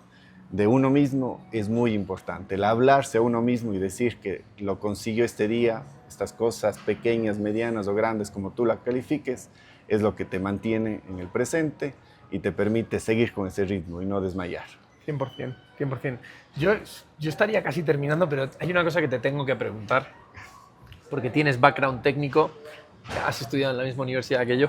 de uno mismo es muy importante. El hablarse a uno mismo y decir que lo consiguió este día, estas cosas pequeñas, medianas o grandes, como tú la califiques, es lo que te mantiene en el presente y te permite seguir con ese ritmo y no desmayar. 100%, 100%. Yo estaría casi terminando, pero hay una cosa que te tengo que preguntar, porque tienes background técnico, has estudiado en la misma universidad que yo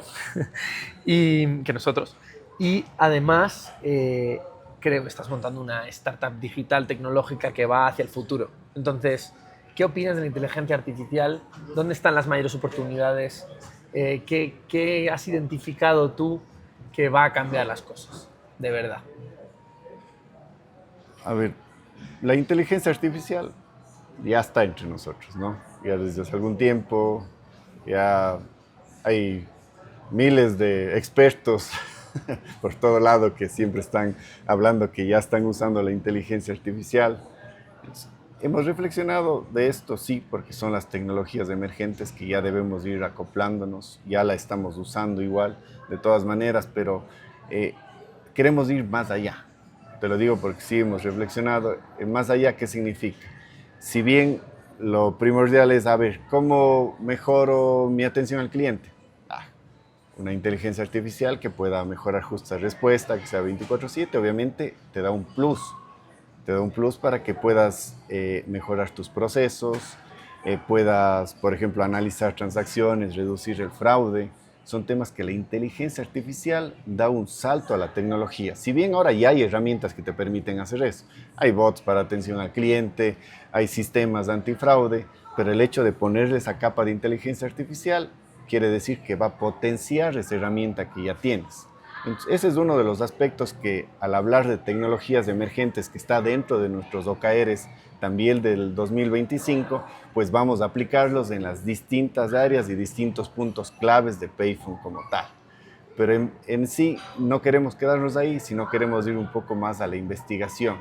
y que nosotros, y además creo que estás montando una startup digital tecnológica que va hacia el futuro. Entonces, ¿qué opinas de la inteligencia artificial? ¿Dónde están las mayores oportunidades? ¿Qué has identificado tú que va a cambiar las cosas, de verdad? A ver, la inteligencia artificial ya está entre nosotros, ¿no? Ya desde hace algún tiempo, ya hay miles de expertos por todo lado que siempre están hablando que ya están usando la inteligencia artificial. Hemos reflexionado de esto, sí, porque son las tecnologías emergentes que ya debemos ir acoplándonos, ya la estamos usando igual, de todas maneras, pero queremos ir más allá. Te lo digo porque sí hemos reflexionado, más allá, ¿qué significa? Si bien lo primordial es, a ver, ¿cómo mejoro mi atención al cliente? Una inteligencia artificial que pueda mejorar justa respuesta, que sea 24/7, obviamente te da un plus. Te da un plus para que puedas mejorar tus procesos, puedas, por ejemplo, analizar transacciones, reducir el fraude. Son temas que la inteligencia artificial da un salto a la tecnología. Si bien ahora ya hay herramientas que te permiten hacer eso. Hay bots para atención al cliente, hay sistemas antifraude, pero el hecho de ponerle esa capa de inteligencia artificial quiere decir que va a potenciar esa herramienta que ya tienes. Entonces, ese es uno de los aspectos que, al hablar de tecnologías emergentes que está dentro de nuestros OKRs, también del 2025, pues vamos a aplicarlos en las distintas áreas y distintos puntos claves de Payphone como tal. Pero en sí no queremos quedarnos ahí, sino queremos ir un poco más a la investigación.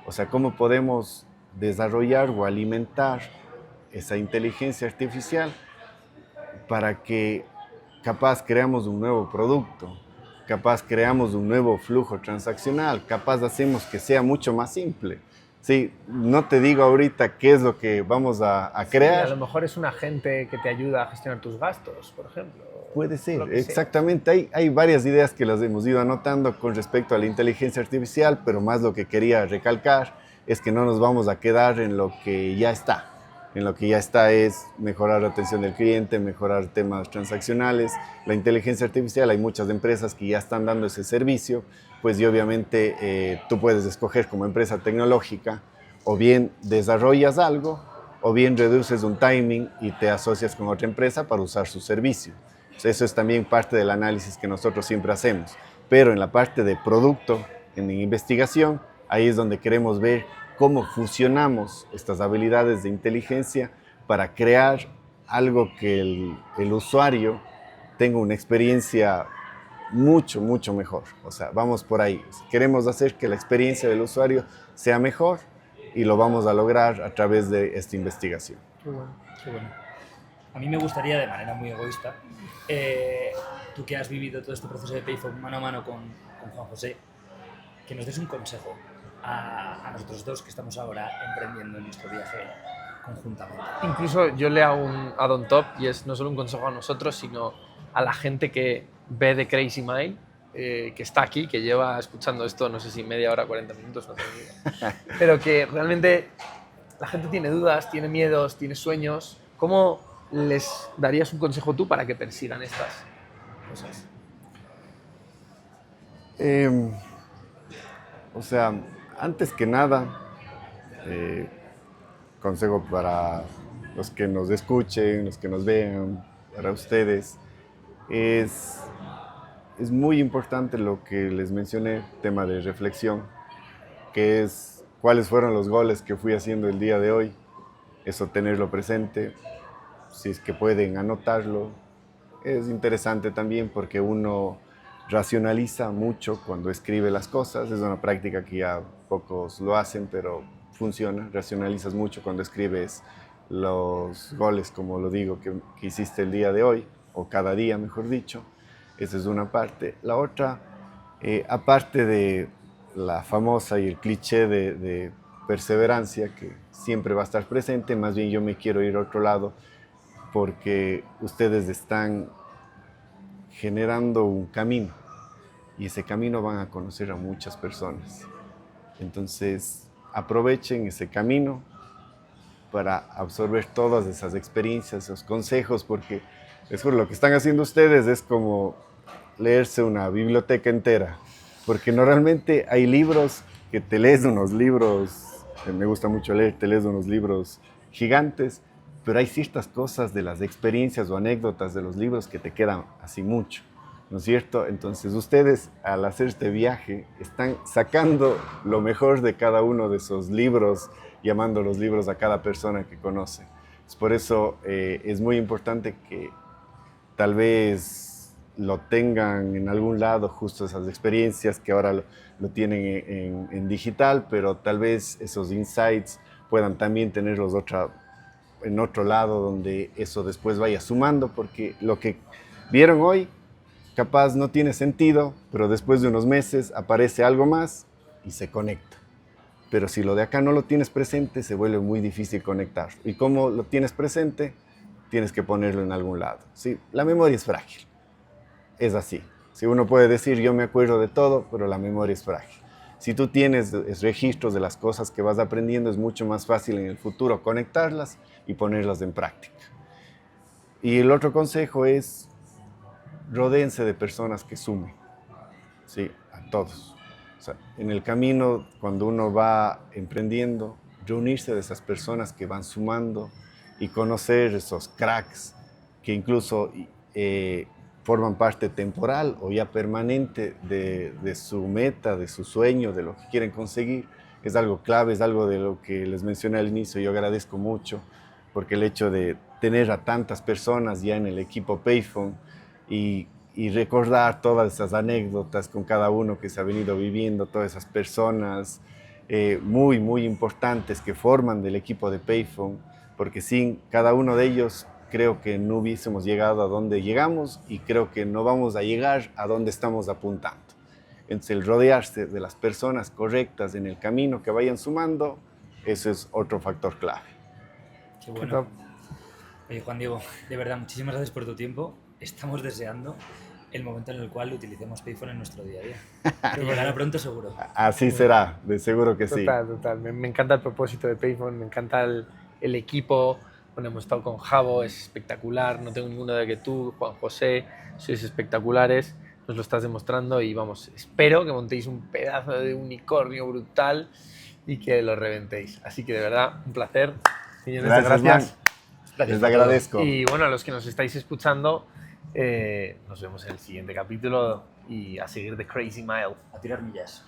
O sea, cómo podemos desarrollar o alimentar esa inteligencia artificial para que capaz creamos un nuevo producto, capaz creamos un nuevo flujo transaccional, capaz hacemos que sea mucho más simple. Sí, no te digo ahorita qué es lo que vamos a crear. Sí, a lo mejor es un agente que te ayuda a gestionar tus gastos, por ejemplo. Puede ser, exactamente. Hay varias ideas que las hemos ido anotando con respecto a la inteligencia artificial, pero más lo que quería recalcar es que no nos vamos a quedar en lo que ya está. En lo que ya está es mejorar la atención del cliente, mejorar temas transaccionales. La inteligencia artificial, hay muchas empresas que ya están dando ese servicio, pues y obviamente tú puedes escoger como empresa tecnológica o bien desarrollas algo o bien reduces un timing y te asocias con otra empresa para usar su servicio. Eso es también parte del análisis que nosotros siempre hacemos. Pero en la parte de producto, en investigación, ahí es donde queremos ver cómo fusionamos estas habilidades de inteligencia para crear algo que el usuario tenga una experiencia mucho, mucho mejor. O sea, vamos por ahí. Queremos hacer que la experiencia del usuario sea mejor y lo vamos a lograr a través de esta investigación. Qué bueno, qué bueno. a mí me gustaría, de manera muy egoísta, tú que has vivido todo este proceso de Payphone mano a mano con Juan José, que nos des un consejo a nosotros dos que estamos ahora emprendiendo nuestro viaje conjuntamente. Incluso yo le hago un add-on top y es no solo un consejo a nosotros, sino a la gente que ve The Crazy Mile, que está aquí, que lleva escuchando esto, no sé si media hora, 40 minutos, no tengo ni idea. Pero que realmente la gente tiene dudas, tiene miedos, tiene sueños. ¿Cómo les darías un consejo tú para que persigan estas cosas? O sea, antes que nada, consejo para los que nos escuchen, los que nos vean, para ustedes, es muy importante lo que les mencioné, tema de reflexión, que es cuáles fueron los goles que fui haciendo el día de hoy, eso tenerlo presente, si es que pueden anotarlo. Es interesante también porque uno racionaliza mucho cuando escribe las cosas, es una práctica que ya pocos lo hacen, pero funciona, racionalizas mucho cuando escribes los goles, como lo digo, que hiciste el día de hoy, o cada día, mejor dicho. Esa es una parte. La otra, aparte de la famosa y el cliché de perseverancia, que siempre va a estar presente, más bien yo me quiero ir a otro lado, porque ustedes están generando un camino, y ese camino van a conocer a muchas personas. Entonces, aprovechen ese camino para absorber todas esas experiencias, esos consejos, porque es por lo que están haciendo ustedes es como leerse una biblioteca entera, porque normalmente hay libros que te lees unos libros, me gusta mucho leer, te lees unos libros gigantes, pero hay ciertas cosas de las experiencias o anécdotas de los libros que te quedan así mucho, ¿no es cierto? Entonces ustedes al hacer este viaje están sacando lo mejor de cada uno de esos libros, llamando los libros a cada persona que conoce. Por eso es muy importante que tal vez lo tengan en algún lado, justo esas experiencias que ahora lo tienen en digital, pero tal vez esos insights puedan también tenerlos en otro lado donde eso después vaya sumando, porque lo que vieron hoy capaz no tiene sentido, pero después de unos meses aparece algo más y se conecta. Pero si lo de acá no lo tienes presente, se vuelve muy difícil conectar. ¿Y cómo lo tienes presente? Tienes que ponerlo en algún lado. ¿Sí? La memoria es frágil. Es así. Si uno puede decir, yo me acuerdo de todo, pero la memoria es frágil. Si tú tienes registros de las cosas que vas aprendiendo, es mucho más fácil en el futuro conectarlas y ponerlas en práctica. Y el otro consejo es, rodéense de personas que sumen. Sí, a todos. O sea, en el camino, cuando uno va emprendiendo, reunirse de esas personas que van sumando y conocer esos cracks que incluso forman parte temporal o ya permanente de su meta, de su sueño, de lo que quieren conseguir, es algo clave, es algo de lo que les mencioné al inicio. Yo agradezco mucho porque el hecho de tener a tantas personas ya en el equipo Payphone y recordar todas esas anécdotas con cada uno que se ha venido viviendo, todas esas personas muy, muy importantes que forman del equipo de Payphone, porque sin cada uno de ellos creo que no hubiésemos llegado a donde llegamos y creo que no vamos a llegar a donde estamos apuntando. Entonces, el rodearse de las personas correctas en el camino que vayan sumando, eso es otro factor clave. Qué bueno. Oye, Juan Diego, de verdad, muchísimas gracias por tu tiempo. Estamos deseando el momento en el cual utilicemos Payphone en nuestro día a día. Que llegará pronto seguro. Así será, de seguro que sí. Total. Me encanta el propósito de Payphone, me encanta el equipo. Bueno, hemos estado con Javo, es espectacular. No tengo ninguna de que tú, Juan José, sois espectaculares. Nos lo estás demostrando y vamos, espero que montéis un pedazo de unicornio brutal y que lo reventéis. Así que de verdad, un placer. Millones de gracias. Les agradezco. Y bueno, a los que nos estáis escuchando, nos vemos en el siguiente capítulo y a seguir The Crazy Mile. A tirar millas.